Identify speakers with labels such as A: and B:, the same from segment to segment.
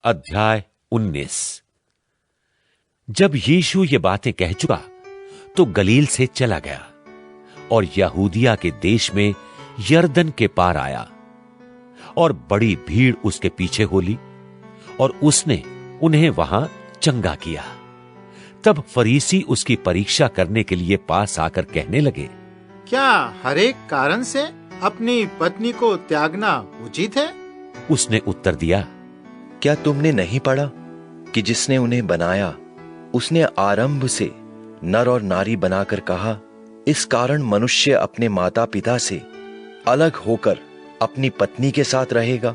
A: अध्याय 19। जब यीशु ये बातें कह चुका तो गलील से चला गया और यहूदिया के देश में यरदन के पार आया और बड़ी भीड़ उसके पीछे हो ली और उसने उन्हें वहां चंगा किया। तब फरीसी उसकी परीक्षा करने के लिए पास आकर कहने लगे,
B: क्या हर एक कारण से अपनी पत्नी को त्यागना उचित है?
A: उसने उत्तर दिया,
C: क्या तुमने नहीं पढ़ा कि जिसने उन्हें बनाया उसने आरंभ से नर और नारी बनाकर कहा, इस कारण मनुष्य अपने माता पिता से अलग होकर अपनी पत्नी के साथ रहेगा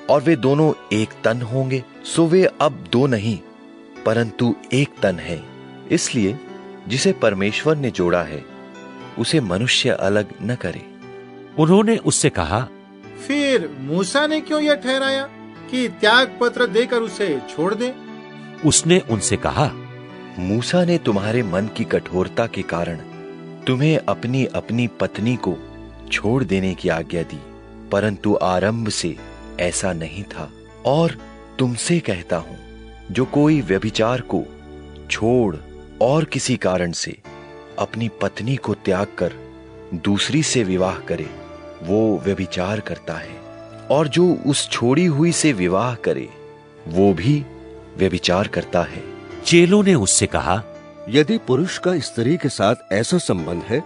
C: और वे दोनों एक तन होंगे। सो वे अब दो नहीं परंतु एक तन है। इसलिए जिसे परमेश्वर ने जोड़ा है उसे मनुष्य अलग न करे।
A: उन्होंने उससे कहा,
B: फिर मूसा ने क्यों यह ठहराया कि त्याग पत्र देकर उसे छोड़ दे?
A: उसने उनसे कहा,
C: मूसा ने तुम्हारे मन की कठोरता के कारण तुम्हें अपनी अपनी पत्नी को छोड़ देने की आज्ञा दी, परंतु आरंभ से ऐसा नहीं था। और तुमसे कहता हूं, जो कोई व्यभिचार को छोड़ और किसी कारण से अपनी पत्नी को त्याग कर दूसरी से विवाह करे, वो व्यभिचार करता है, और जो उस छोड़ी हुई से विवाह करे वो भी व्यभिचार करता है।
A: चेलों ने उससे कहा,
D: यदि पुरुष का स्त्री के साथ ऐसा संबंध है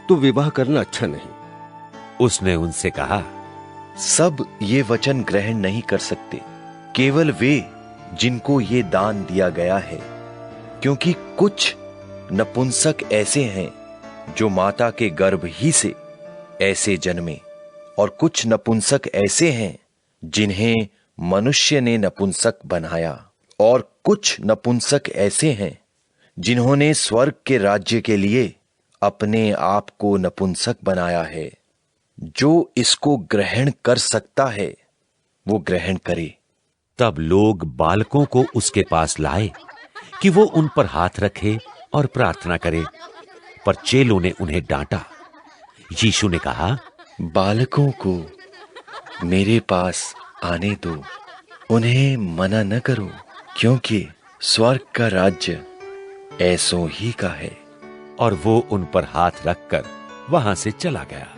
D: तो विवाह करना अच्छा नहीं।
A: उसने उनसे कहा,
C: सब ये वचन ग्रहण नहीं कर सकते, केवल वे जिनको ये दान दिया गया है, क्योंकि कुछ नपुंसक ऐसे हैं जो माता के गर्भ ही से ऐसे जन्मे, और कुछ नपुंसक ऐसे हैं जिन्हें मनुष्य ने नपुंसक बनाया, और कुछ नपुंसक ऐसे हैं जिन्होंने स्वर्ग के राज्य के लिए अपने आप को नपुंसक बनाया है। जो इसको ग्रहण कर सकता है वो ग्रहण करे।
A: तब लोग बालकों को उसके पास लाए कि वो उन पर हाथ रखे और प्रार्थना करे, पर चेलों ने उन्हें डांटा। यीशु ने कहा,
C: बालकों को मेरे पास आने दो, उन्हें मना न करो, क्योंकि स्वर्ग का राज्य ऐसों ही का है।
A: और वो उन पर हाथ रखकर वहां से चला गया।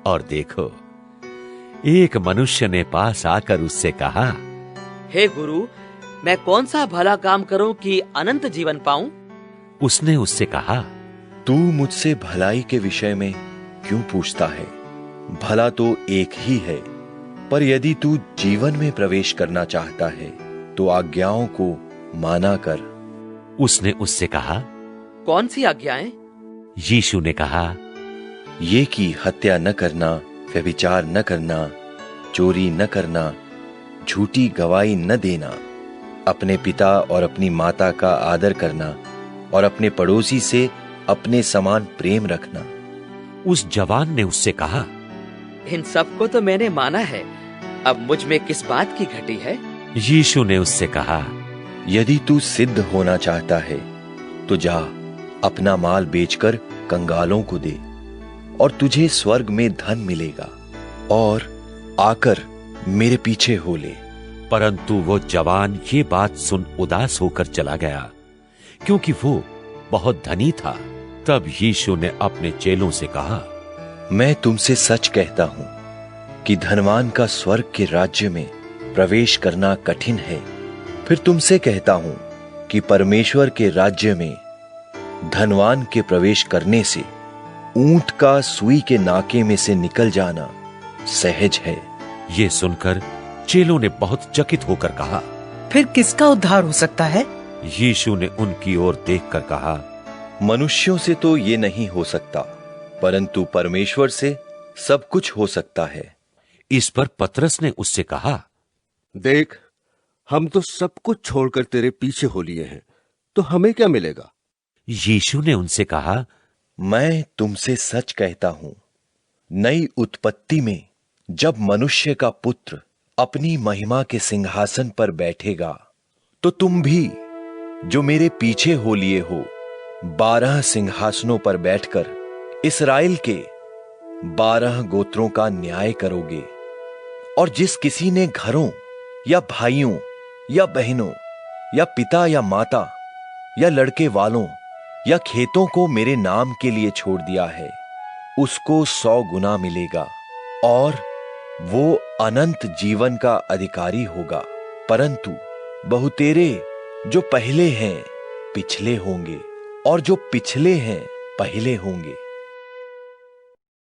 A: और देखो, एक मनुष्य ने पास आकर उससे कहा,
E: हे गुरु, मैं कौन सा भला काम करूं कि अनंत जीवन पाऊं?
A: उसने उससे कहा,
C: तू मुझसे भलाई के विषय में क्यों पूछता है? भला तो एक ही है, पर यदि तू जीवन में प्रवेश करना चाहता है तो आज्ञाओं को माना कर।
A: उसने उससे कहा,
E: कौन सी आज्ञाएं?
A: यीशु ने कहा,
C: ये कि हत्या न करना, व्यभिचार न करना, चोरी न करना, झूठी गवाही न देना, अपने पिता और अपनी माता का आदर करना, और अपने पड़ोसी से अपने समान प्रेम रखना।
A: उस जवान ने उससे कहा,
E: इन सबको तो मैंने माना है, अब मुझ में किस बात की घटी है?
A: यीशु ने उससे कहा,
C: यदि तू सिद्ध होना चाहता है तो जा, अपना माल बेचकर कंगालों को दे, और तुझे स्वर्ग में धन मिलेगा, और आकर मेरे पीछे हो ले।
A: परंतु वो जवान ये बात सुन उदास होकर चला गया, क्योंकि वो बहुत धनी था। तब यीशु ने अपने चेलों से कहा,
C: मैं तुमसे सच कहता हूं कि धनवान का स्वर्ग के राज्य में प्रवेश करना कठिन है। फिर तुमसे कहता हूं कि परमेश्वर के राज्य में धनवान के प्रवेश करने से ऊंट का सुई के नाके में से निकल जाना सहज है।
A: ये सुनकर चेलों ने बहुत चकित होकर कहा,
F: फिर किसका उद्धार हो सकता है?
A: यीशु ने उनकी ओर देखकर कहा,
C: मनुष्यों से तो ये नहीं हो सकता, परंतु परमेश्वर से सब कुछ हो सकता है।
A: इस पर पतरस ने उससे कहा,
D: देख, हम तो सब कुछ छोड़कर तेरे पीछे हो लिए हैं, तो हमें क्या मिलेगा?
A: यीशु ने उनसे कहा,
C: मैं तुमसे सच कहता हूं, नई उत्पत्ति में जब मनुष्य का पुत्र अपनी महिमा के सिंहासन पर बैठेगा, तो तुम भी जो मेरे पीछे हो लिए हो 12 सिंहासनों पर बैठकर इस्राएल के 12 गोत्रों का न्याय करोगे। और जिस किसी ने घरों या भाइयों या बहनों या पिता या माता या लड़के वालों या खेतों को मेरे नाम के लिए छोड़ दिया है, उसको 100 गुना मिलेगा और वो अनंत जीवन का अधिकारी होगा। परंतु बहुतेरे जो पहले हैं पिछले होंगे और जो पिछले हैं पहले होंगे।